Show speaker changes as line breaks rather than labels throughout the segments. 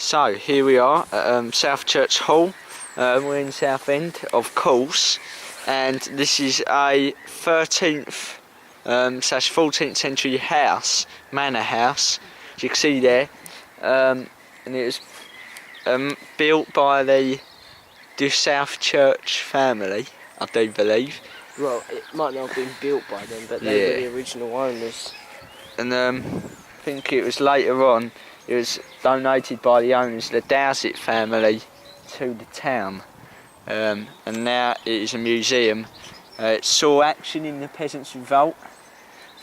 So here we are at Southchurch Hall. We're in Southend, of course, and this is a 13th slash 14th century house, manor house, as you can see there, and it was built by the Southchurch family, I do believe.
Well, it might not have been built by them, but they were the original owners.
And I think it was later on, it was donated by the owners, the Dowsett family, to the town. And now it is a museum. It saw action in the Peasants' Revolt,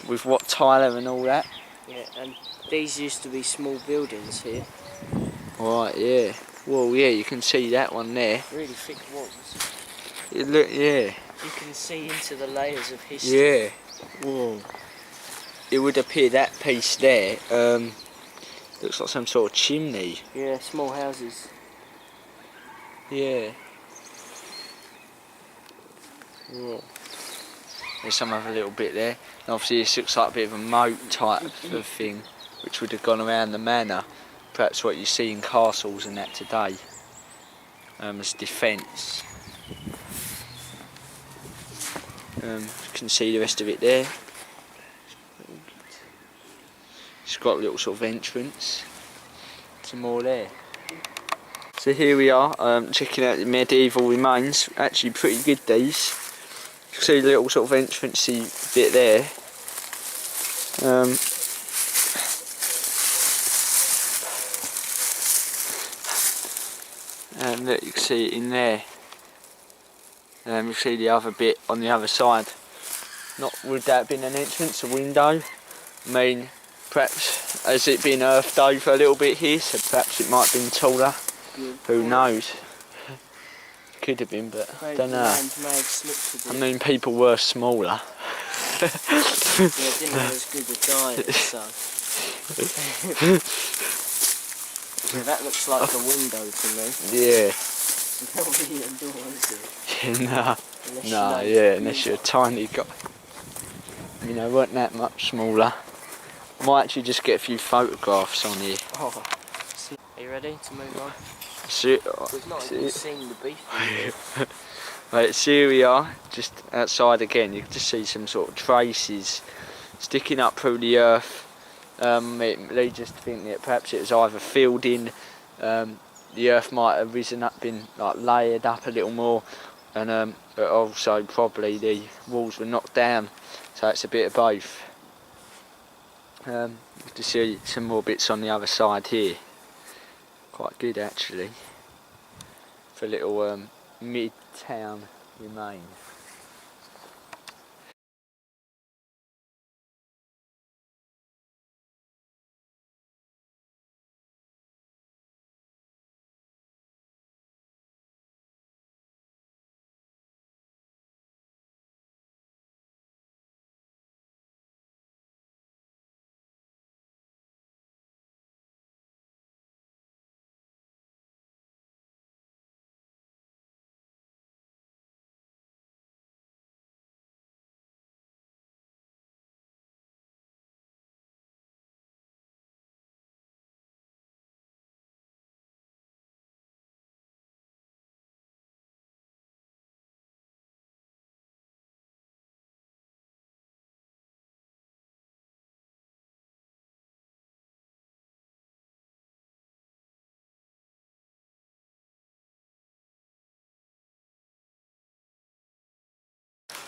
with Wat Tyler and all that.
Yeah, and these used to be small buildings here.
Right, yeah. Well, yeah, you can see that one there.
Really thick walls.
Yeah.
You can see into the layers of history.
Yeah. Whoa. It would appear that piece there looks like some sort of chimney.
Yeah, small houses.
Yeah. Whoa. There's some other little bit there. And obviously this looks like a bit of a moat type of thing, which would have gone around the manor. Perhaps what you see in castles and that today, as defence. You can see the rest of it there. It's got a little sort of entrance. Some more there. So here we are, checking out the medieval remains. Actually pretty good, these. You can see the little sort of entrancey bit there. And look, you can see it in there. You can see the other bit on the other side. Would that have been an entrance, a window? I mean, perhaps has it been earthed over a little bit here, so perhaps it might have been taller. Who knows? Could have been, but I don't know. I mean, people were smaller.
Yeah, didn't have as good a diet, so. Yeah, that looks like a window to me.
Yeah.
Not really a door, is it?
Yeah, unless you're a tiny guy. You know, weren't that much smaller. Might actually just get a few photographs on here.
Oh. Are you ready to move on?
We've
not even seen the beef.
Right, so here we are, just outside again. You can just see some sort of traces sticking up through the earth. It leads us to think that perhaps it was either filled in, the earth might have risen up, been like layered up a little more, and but also probably the walls were knocked down, so it's a bit of both. You can see some more bits on the other side here. Quite good actually, for a little mid-town remain.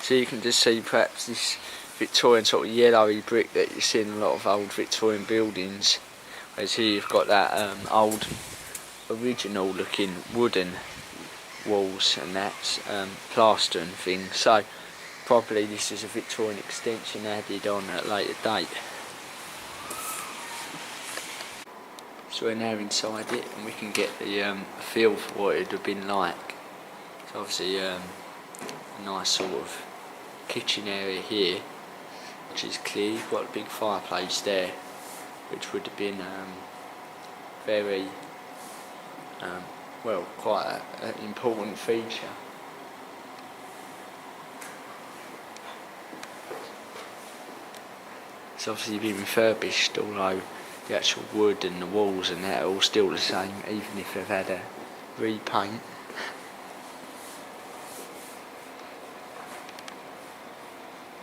So you can just see perhaps this Victorian sort of yellowy brick that you see in a lot of old Victorian buildings. Whereas here you've got that old original looking wooden walls, and that's plaster and things. So probably this is a Victorian extension added on at a later date. So we're now inside it and we can get the feel for what it would have been like. So obviously a nice sort of kitchen area here, which is clear. You've got a big fireplace there, which would have been very well, quite an important feature. It's obviously been refurbished, although the actual wood and the walls and that are all still the same, even if they've had a repaint.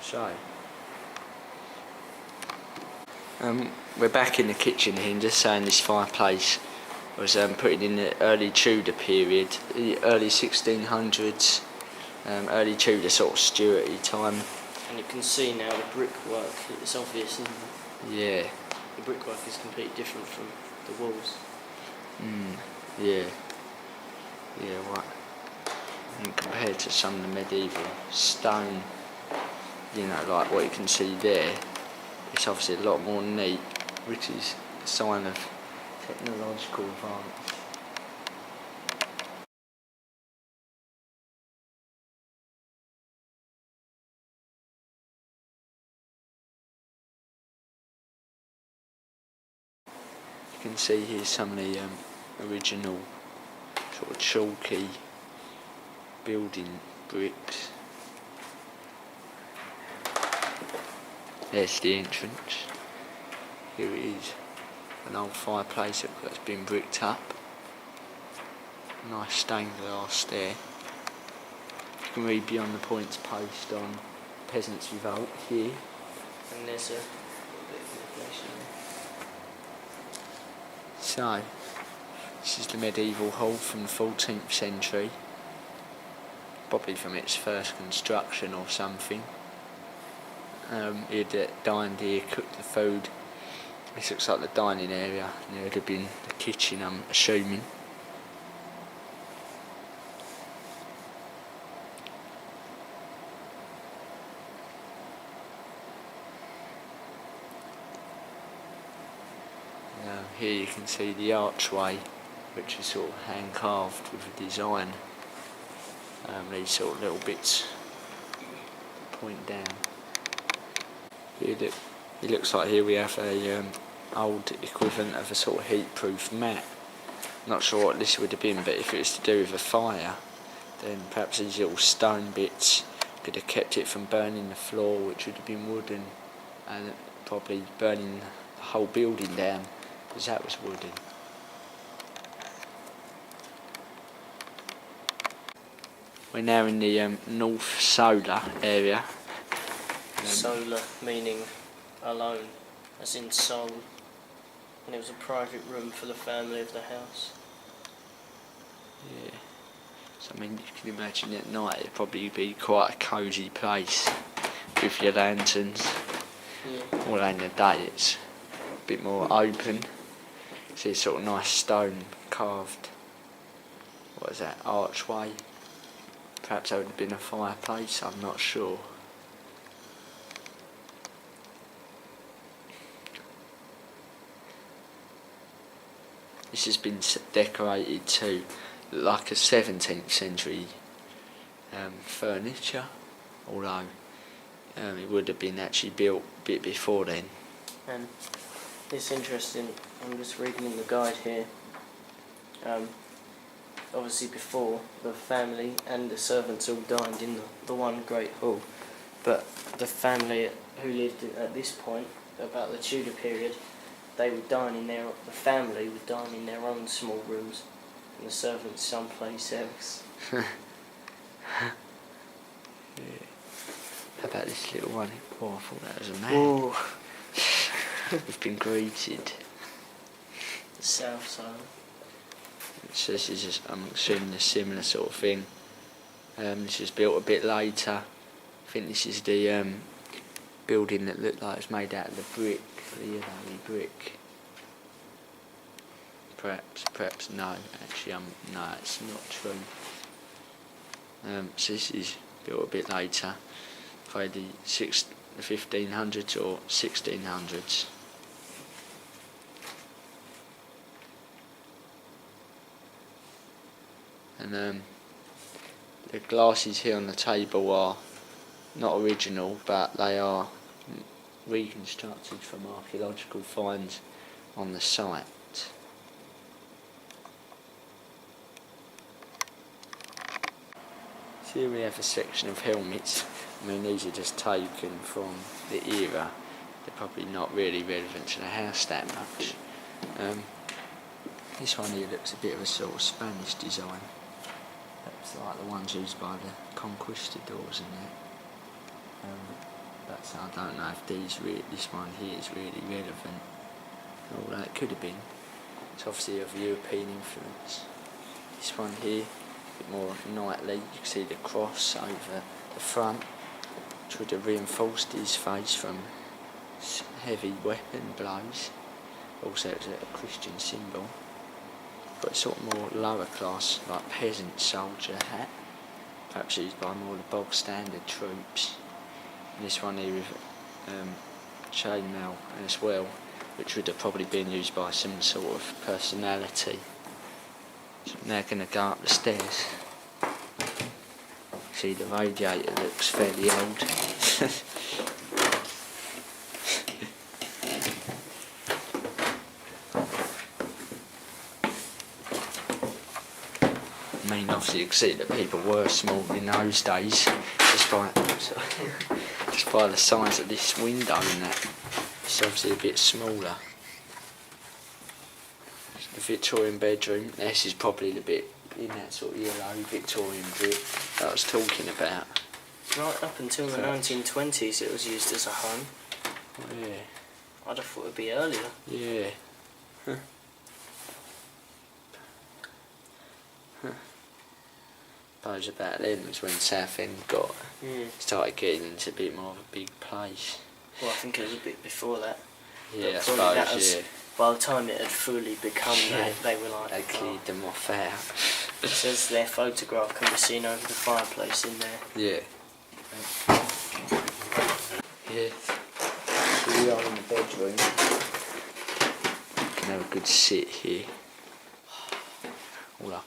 So, we're back in the kitchen here, and just saying this fireplace was put in the early Tudor period, the early 1600s, early Tudor sort of Stuarty time.
And you can see now the brickwork, it's obvious, isn't it?
Yeah.
The brickwork is completely different from the walls.
Yeah. Yeah, right. And compared to some of the medieval stone, you know, like what you can see there, it's obviously a lot more neat, which is a sign of technological advance. You can see here some of the original sort of chalky building bricks. There's the entrance. Here it is, an old fireplace that's been bricked up. Nice stained glass there. You can read beyond the points post on Peasants' Revolt here.
And there's a bit of information there.
So, this is the medieval hall from the 14th century. Probably from its first construction or something. He'd dined here, cooked the food. This looks like the dining area, and there would have been the kitchen, I'm assuming. Here you can see the archway, which is sort of hand carved with a design. These sort of little bits point down. Here it looks like here we have a old equivalent of a sort of heat-proof mat. Not sure what this would have been, but if it was to do with a fire, then perhaps these little stone bits could have kept it from burning the floor, which would have been wooden, and probably burning the whole building down, because that was wooden. We're now in the North Solar area.
Solar meaning alone, as in soul. And it was a private room for the family of the house.
Yeah. So I mean, you can imagine at night it'd probably be quite a cosy place with your lanterns.
Yeah.
Although in the day it's a bit more open. See sort of nice stone carved, what is that, archway. Perhaps that would have been a fireplace, I'm not sure. This has been decorated to look like a 17th century furniture, although it would have been actually built a bit before then.
And it's interesting, I'm just reading in the guide here. Obviously before, the family and the servants all dined in the one great hall, but the family who lived at this point, about the Tudor period, they would dine in the family would dine in their own small rooms, and the servants someplace else.
Yeah. How about this little one? Oh, I thought that was a man.
Ooh.
We've been greeted.
The south side.
So this is just, I'm assuming a similar sort of thing. This was built a bit later. I think this is the building that looked like it's made out of the brick, the yellowy brick. Perhaps no. Actually, no, it's not true. So this is built a bit later, probably the 1500s or 1600s. And the glasses here on the table are not original, but they are reconstructed from archaeological finds on the site. So here we have a section of helmets. I mean, these are just taken from the era, they're probably not really relevant to the house that much. This one here looks a bit of a sort of Spanish design. That's like the ones used by the conquistadors and that. But I don't know if this one here is really relevant. Although it could have been. It's obviously of European influence. This one here, a bit more knightly. You can see the cross over the front, which would have reinforced his face from heavy weapon blows. Also, it's a Christian symbol. Got a sort of more lower class, like peasant soldier hat, perhaps used by more of the bog standard troops. And this one here with chainmail as well, which would have probably been used by some sort of personality. So I'm now going to go up the stairs. See, the radiator looks fairly old. I mean, obviously you can see that people were small in those days, just by the size of this window and that. It's obviously a bit smaller. The Victorian bedroom, this is probably the bit in that sort of yellow Victorian brick that I was talking about.
Right up until the 1920s it was used as a home.
Oh, yeah.
I'd have thought it would be earlier.
Yeah. Suppose about then was when Southend started getting into a bit more of a big place.
Well, I think it was a bit before that.
Yeah, I
But
suppose, yeah.
By the time it had fully become that, they were like...
They cleared them off out.
It says their photograph can be seen over the fireplace in there.
Yeah. Yeah. So we are in the bedroom. Can have a good sit here. All up.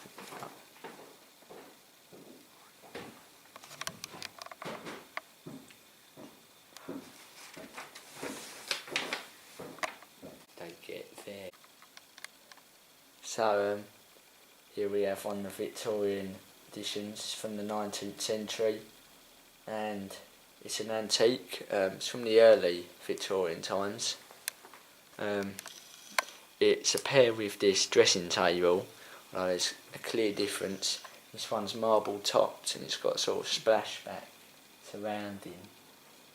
Don't get there. So here we have one of the Victorian editions from the 19th century, and it's an antique. It's from the early Victorian times. It's a pair with this dressing table. Well, there's a clear difference. This one's marble topped and it's got a sort of splashback surrounding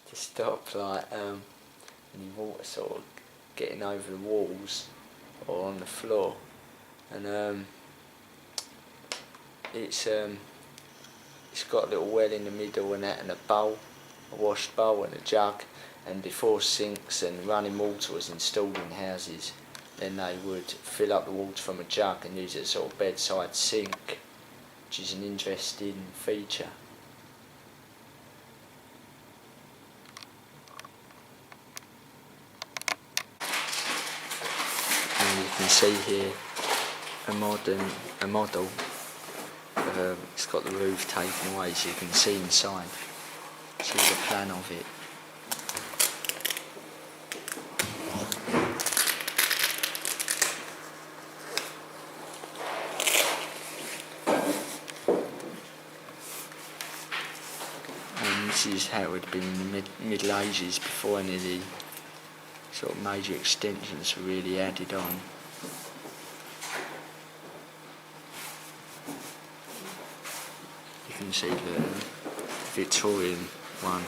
to stop like any water sort of getting over the walls or on the floor. And it's got a little well in the middle and that, and a bowl, a washed bowl and a jug. And before sinks and running water was installed in houses, then they would fill up the water from a jug and use it as a sort of bedside sink, which is an interesting feature. And you can see here a model. It's got the roof taken away, so you can see inside. See the plan of it. And this is how it would have been in the Middle Ages, before any of the sort of major extensions were really added on. You can see the Victorian one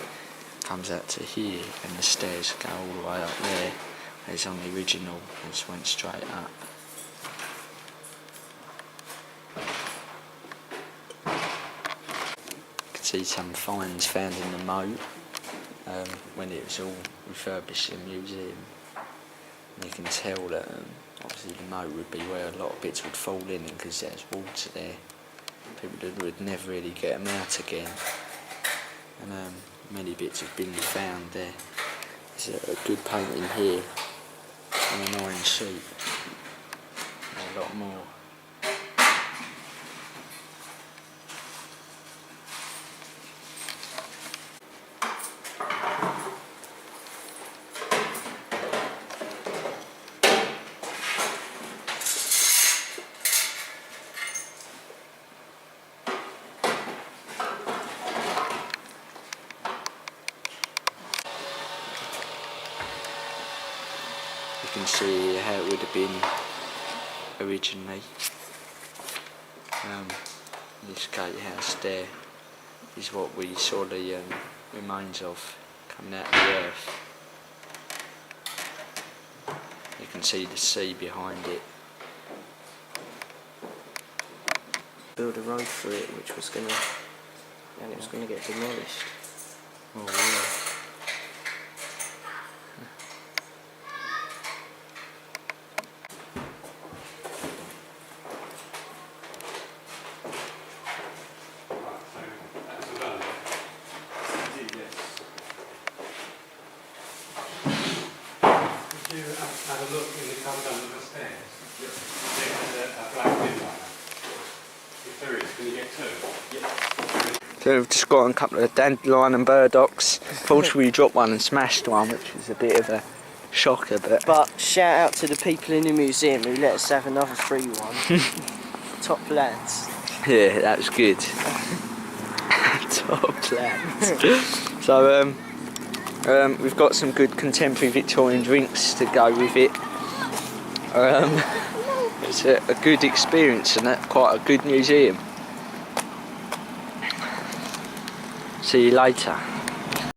comes out to here, and the stairs go all the way up there. Whereas on the original, it just went straight up. You can see some finds found in the moat when it was all refurbished in the museum. And you can tell that obviously the moat would be where a lot of bits would fall in, because there's water there. People would never really get them out again. And many bits have been found there. There's a good painting here on an orange sheet. And a lot more. see how it would have been originally. This gatehouse there is what we saw the remains of coming out of the earth. You can see the sea behind it.
Build a road through it, which was gonna get demolished.
Oh yeah.
Did you have a look when you come down the stairs? There's a black bin like that. If there is, can you get two?
So we've just got a couple of dandelion and burdocks. Unfortunately we dropped one and smashed one, which was a bit of a shocker,
But shout out to the people in the museum who let us have another free one. Top lads.
yeah, that was good. Top lads. So we've got some good contemporary Victorian drinks to go with it. It's a good experience and quite a good museum. See you later.